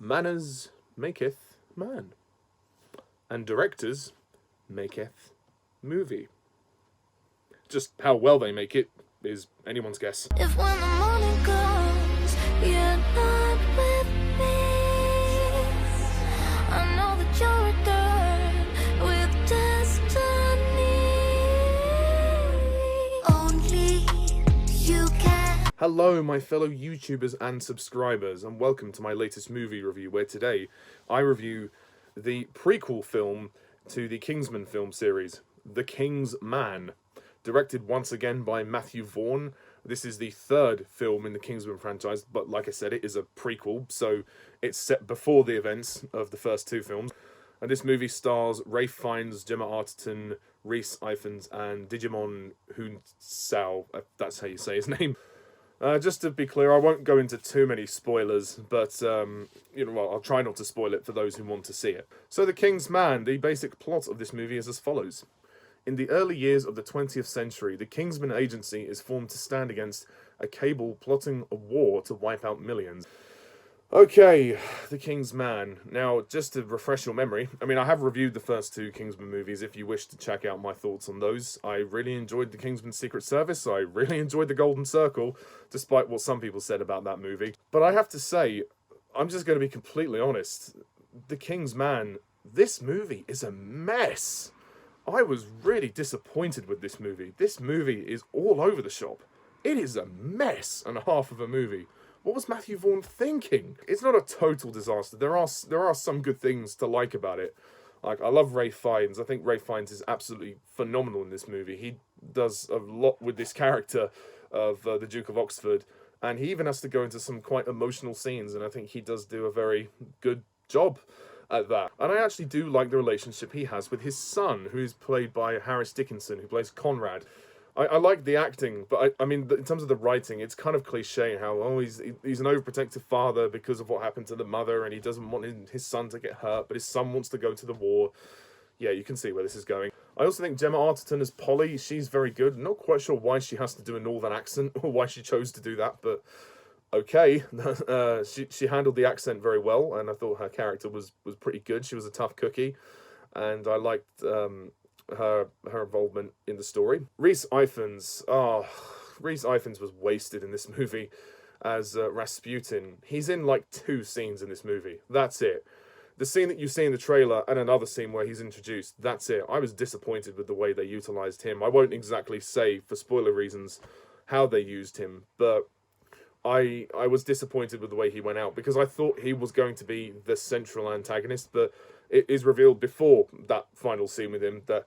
Manners maketh man, and directors maketh movie. Just how well they make it is anyone's guess. If when the morning comes, you're not with me, I know that you'll return with destiny. Only you can. Hello, my fellow YouTubers and subscribers, and welcome to my latest movie review, where today I review the prequel film to the Kingsman film series, The Kingsman. Directed once again by Matthew Vaughn. This is the third film in the Kingsman franchise, but like I said, it is a prequel, so it's set before the events of the first two films. And this movie stars Ralph Fiennes, Gemma Arterton, Rhys Ifans, and Djimon Hounsou. That's how you say his name. Just to be clear, I won't go into too many spoilers, but I'll try not to spoil it for those who want to see it. So, The Kingsman, the basic plot of this movie is as follows. In the early years of the 20th century, the Kingsman Agency is formed to stand against a cabal plotting a war to wipe out millions. Okay, The Kingsman. Now, just to refresh your memory, I have reviewed the first two Kingsman movies if you wish to check out my thoughts on those. I really enjoyed The Kingsman Secret Service. I really enjoyed The Golden Circle, despite what some people said about that movie. But I have to say, I'm just going to be completely honest. The Kingsman, this movie is a mess. I was really disappointed with this movie. This movie is all over the shop. It is a mess and a half of a movie. What was Matthew Vaughn thinking? It's not a total disaster. There are some good things to like about it. Like, I love Ralph Fiennes. I think Ralph Fiennes is absolutely phenomenal in this movie. He does a lot with this character of the Duke of Oxford, and he even has to go into some quite emotional scenes, and I think he does do a very good job at that. And I actually do like the relationship he has with his son, who is played by Dickinson, who plays Conrad. I like the acting, but in terms of the writing, it's kind of cliche how, he's an overprotective father because of what happened to the mother, and he doesn't want his son to get hurt, but his son wants to go to the war. Yeah, you can see where this is going. I also think Gemma Arterton as Polly, she's very good. I'm not quite sure why she has to do a northern accent, or why she chose to do that, but okay. She handled the accent very well, and I thought her character was pretty good. She was a tough cookie, and I liked her involvement in the story. Rhys Ifans. Rhys Ifans was wasted in this movie as Rasputin. He's in like 2 scenes in this movie. That's it. The scene that you see in the trailer and another scene where he's introduced, that's it. I was disappointed with the way they utilised him. I won't exactly say, for spoiler reasons, how they used him, but I was disappointed with the way he went out, because I thought he was going to be the central antagonist, but it is revealed before that final scene with him that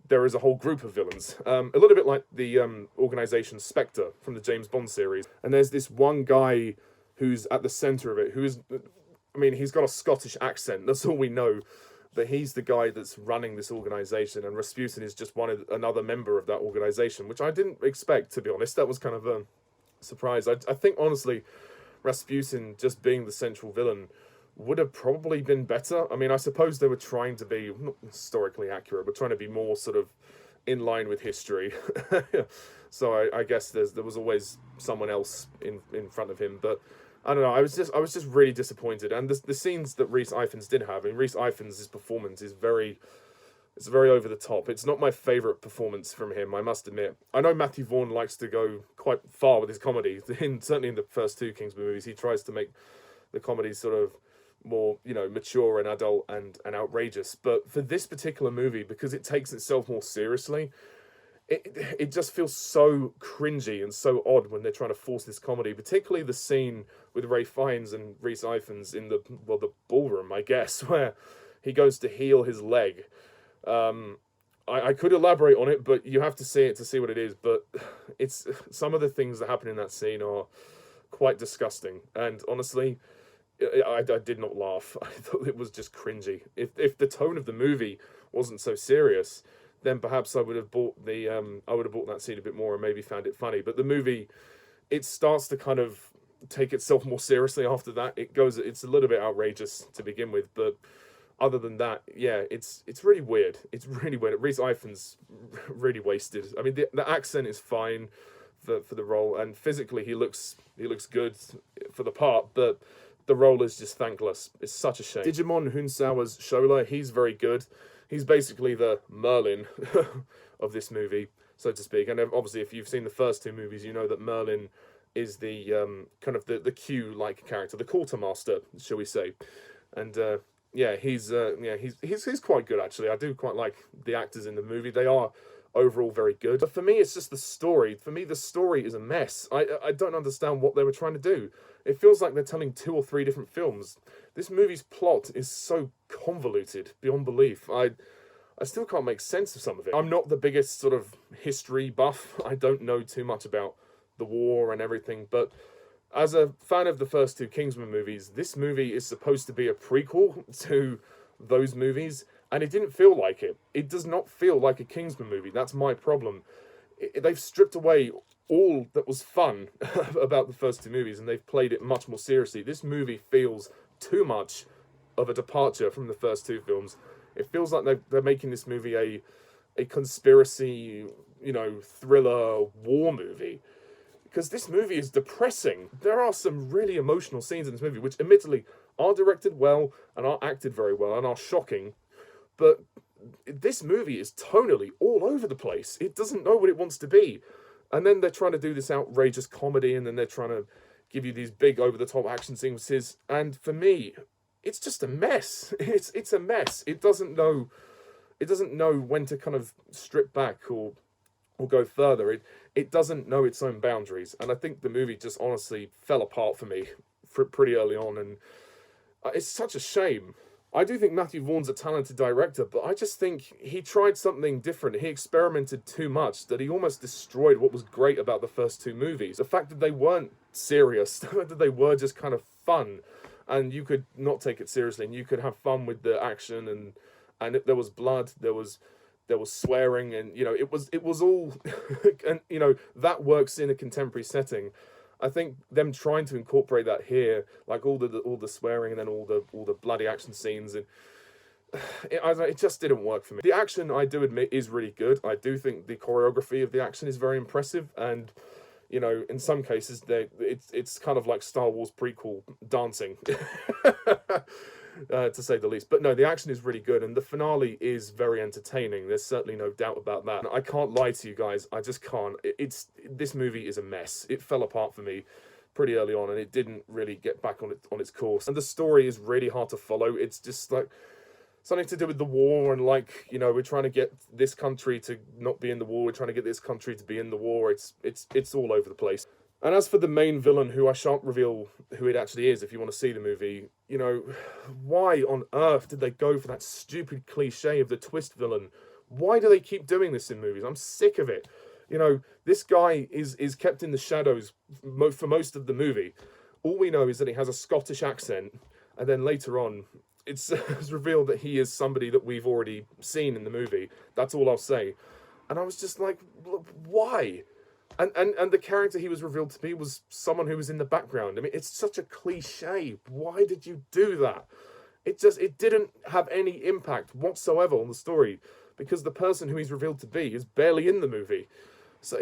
there is a whole group of villains. A little bit like the organisation Spectre from the James Bond series. And there's this one guy who's at the centre of it, he's got a Scottish accent, that's all we know. But he's the guy that's running this organisation, and Rasputin is just another member of that organisation, which I didn't expect, to be honest. That was kind of a surprise. I think, honestly, Rasputin just being the central villain would have probably been better. I suppose they were trying to be, not historically accurate, but trying to be more sort of in line with history. So I guess there was always someone else in front of him. But I don't know, I was just really disappointed. And the scenes that Rhys Ifans did have, Rhys Ifans' performance is very over the top. It's not my favourite performance from him, I must admit. I know Matthew Vaughn likes to go quite far with his comedy. Certainly in the first two Kingsman movies, he tries to make the comedy sort of more, mature and adult and outrageous. But for this particular movie, because it takes itself more seriously, it just feels so cringy and so odd when they're trying to force this comedy, particularly the scene with Ralph Fiennes and Rhys Ifans in the ballroom, I guess, where he goes to heal his leg. I could elaborate on it, but you have to see it to see what it is. But it's some of the things that happen in that scene are quite disgusting. And honestly, I did not laugh. I thought it was just cringy. If the tone of the movie wasn't so serious, then perhaps I would have bought that scene a bit more and maybe found it funny. But the movie, it starts to kind of take itself more seriously after that. It's a little bit outrageous to begin with, but other than that, yeah, it's really weird. It's really weird. Rhys Ifans really wasted. The accent is fine for the role, and physically he looks good for the part, but the role is just thankless. It's such a shame. Djimon Hounsou as Shola, he's very good. He's basically the Merlin of this movie, so to speak. And obviously, if you've seen the first two movies, you know that Merlin is the kind of the Q-like character, the quartermaster, shall we say? And he's quite good actually. I do quite like the actors in the movie. They are overall very good. But for me, it's just the story. For me, the story is a mess. I don't understand what they were trying to do. It feels like they're telling 2 or 3 different films. This movie's plot is so convoluted beyond belief. I still can't make sense of some of it. I'm not the biggest sort of history buff. I don't know too much about the war and everything, but as a fan of the first 2 Kingsman movies, this movie is supposed to be a prequel to those movies, and it didn't feel like it. It does not feel like a Kingsman movie. That's my problem. They've stripped away all that was fun about the first 2 movies, and they've played it much more seriously. This movie feels too much of a departure from the first 2 films. It feels like they're making this movie a conspiracy, thriller war movie. Because this movie is depressing. There are some really emotional scenes in this movie, which admittedly are directed well and are acted very well and are shocking. But this movie is tonally all over the place. It doesn't know what it wants to be. And then they're trying to do this outrageous comedy, and then they're trying to give you these big over-the-top action sequences. And for me, it's just a mess. It's a mess. It doesn't know when to kind of strip back or go further. It doesn't know its own boundaries, and I think the movie just honestly fell apart for me pretty early on, and it's such a shame. I do think Matthew Vaughn's a talented director, but I just think he tried something different. He experimented too much that he almost destroyed what was great about the first 2 movies. The fact that they weren't serious, that they were just kind of fun, and you could not take it seriously, and you could have fun with the action, and there was blood, there was swearing, and it was all and that works in a contemporary setting. I think them trying to incorporate that here, like all the swearing and then all the bloody action scenes, and it just didn't work for me. The action, I do admit, is really good. I do think the choreography of the action is very impressive, and in some cases it's kind of like Star Wars prequel dancing. To say the least. But no, the action is really good, and the finale is very entertaining. There's certainly no doubt about that. I can't lie to you guys. I just can't. This movie is a mess. It fell apart for me pretty early on, and it didn't really get back on its course. And the story is really hard to follow. It's just like something to do with the war, and we're trying to get this country to not be in the war. We're trying to get this country to be in the war. It's all over the place. And as for the main villain, who I shan't reveal who it actually is if you want to see the movie, why on earth did they go for that stupid cliche of the twist villain? Why do they keep doing this in movies? I'm sick of it. This guy is kept in the shadows for most of the movie. All we know is that he has a Scottish accent, and then later on, it's revealed that he is somebody that we've already seen in the movie. That's all I'll say. And I was just like, why? And the character he was revealed to be was someone who was in the background. I mean, it's such a cliche. Why did you do that? It didn't have any impact whatsoever on the story, because the person who he's revealed to be is barely in the movie. So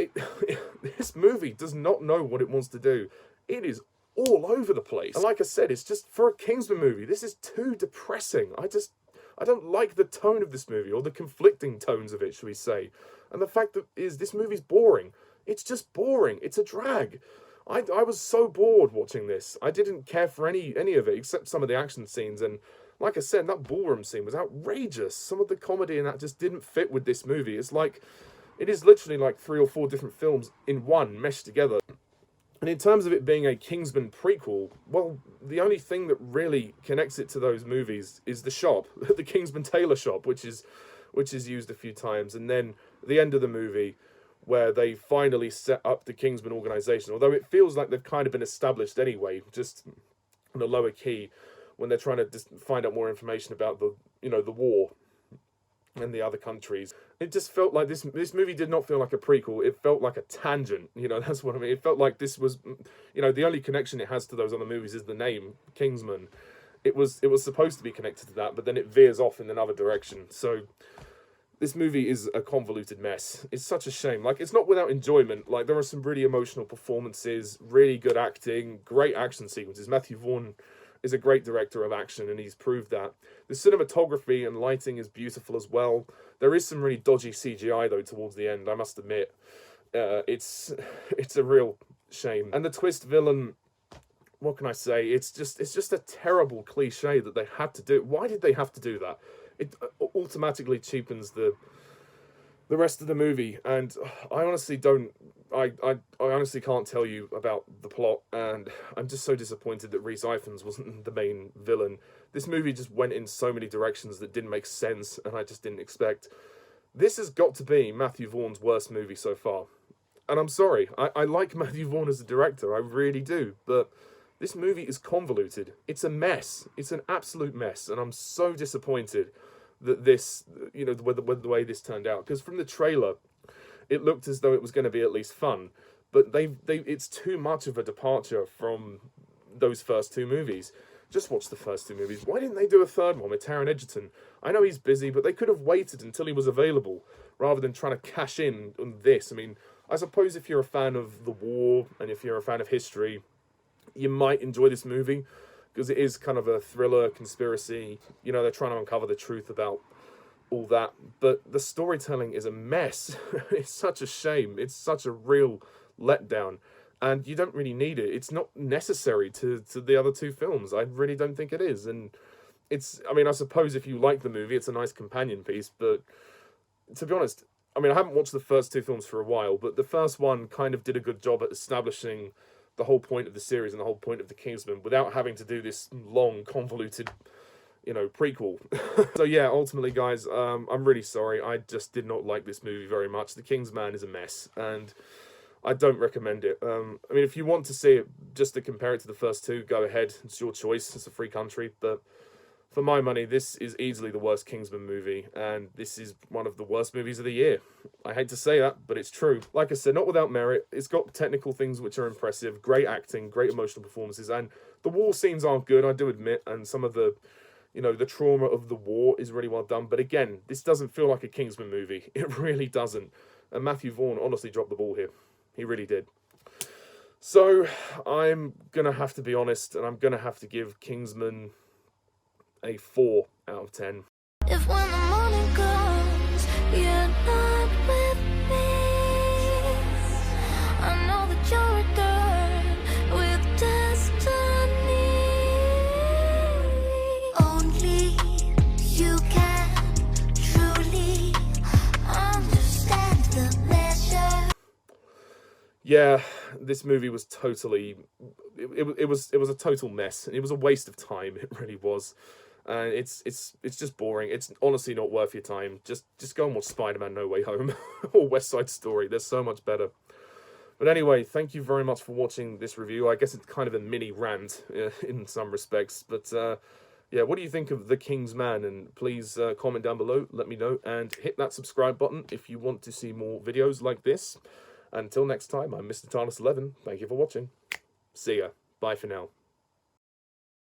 this movie does not know what it wants to do. It is all over the place. And like I said, it's just, for a Kingsman movie, this is too depressing. I don't like the tone of this movie, or the conflicting tones of it, shall we say. And the fact that this movie's boring. It's just boring. It's a drag. I was so bored watching this. I didn't care for any of it, except some of the action scenes. And like I said, that ballroom scene was outrageous. Some of the comedy in that just didn't fit with this movie. It is literally like 3 or 4 different films in one, meshed together. And in terms of it being a Kingsman prequel, well, the only thing that really connects it to those movies is the shop, the Kingsman tailor shop, which is used a few times. And then the end of the movie, where they finally set up the Kingsman organization, although it feels like they've kind of been established anyway, just on a lower key, when they're trying to just find out more information about the war and the other countries. It just felt like this movie did not feel like a prequel. It felt like a tangent. That's what I mean. It felt like this was, the only connection it has to those other movies is the name Kingsman. It was supposed to be connected to that, but then it veers off in another direction. So this movie is a convoluted mess. It's such a shame. It's not without enjoyment. There are some really emotional performances, really good acting, great action sequences. Matthew Vaughn is a great director of action, and he's proved that. The cinematography and lighting is beautiful as well. There is some really dodgy CGI, though, towards the end, I must admit. It's a real shame. And the twist villain, what can I say? It's just a terrible cliche that they had to do. Why did they have to do that? It automatically cheapens the rest of the movie, and I honestly don't. I honestly can't tell you about the plot, and I'm just so disappointed that Rhys Ifans wasn't the main villain. This movie just went in so many directions that didn't make sense, and I just didn't expect. This has got to be Matthew Vaughn's worst movie so far. And I'm sorry, I like Matthew Vaughn as a director, I really do, but this movie is convoluted. It's a mess. It's an absolute mess, and I'm so disappointed that this, the way this turned out. Because from the trailer, it looked as though it was going to be at least fun, but it's too much of a departure from those first two movies. Just watch the first two movies. Why didn't they do a third one with Taron Egerton? I know he's busy, but they could have waited until he was available, rather than trying to cash in on this. I mean, I suppose if you're a fan of the war, and if you're a fan of history, you might enjoy this movie, because it is kind of a thriller, conspiracy. They're trying to uncover the truth about all that. But the storytelling is a mess. It's such a shame. It's such a real letdown. And you don't really need it. It's not necessary to the other two films. I really don't think it is. And I suppose if you like the movie, it's a nice companion piece. But to be honest, I haven't watched the first two films for a while, but the first one kind of did a good job at establishing the whole point of the series and the whole point of the Kingsman without having to do this long, convoluted, prequel. So yeah, ultimately, guys, I'm really sorry. I just did not like this movie very much. The Kingsman is a mess, and I don't recommend it. If you want to see it just to compare it to the first two, go ahead. It's your choice. It's a free country, but for my money, this is easily the worst Kingsman movie, and this is one of the worst movies of the year. I hate to say that, but it's true. Like I said, not without merit. It's got technical things which are impressive, great acting, great emotional performances, and the war scenes aren't good, I do admit, and some of the, the trauma of the war is really well done. But again, this doesn't feel like a Kingsman movie. It really doesn't. And Matthew Vaughn honestly dropped the ball here. He really did. So, I'm going to have to be honest, and I'm going to have to give Kingsman a 4 out of 10. If when the morning comes, you're not with me, I know that you're a girl with destiny. Only you can truly understand the measure. Yeah, this movie was totally... It was a total mess. It was a waste of time. It really was. And it's just boring. It's honestly not worth your time. Just go and watch Spider-Man No Way Home or West Side Story. They're so much better. But anyway, thank you very much for watching this review. I guess it's kind of a mini rant in some respects. But yeah, what do you think of The Kingsman? And please comment down below, let me know. And hit that subscribe button if you want to see more videos like this. Until next time, I'm Mr. Tarnus11. Thank you for watching. See ya. Bye for now.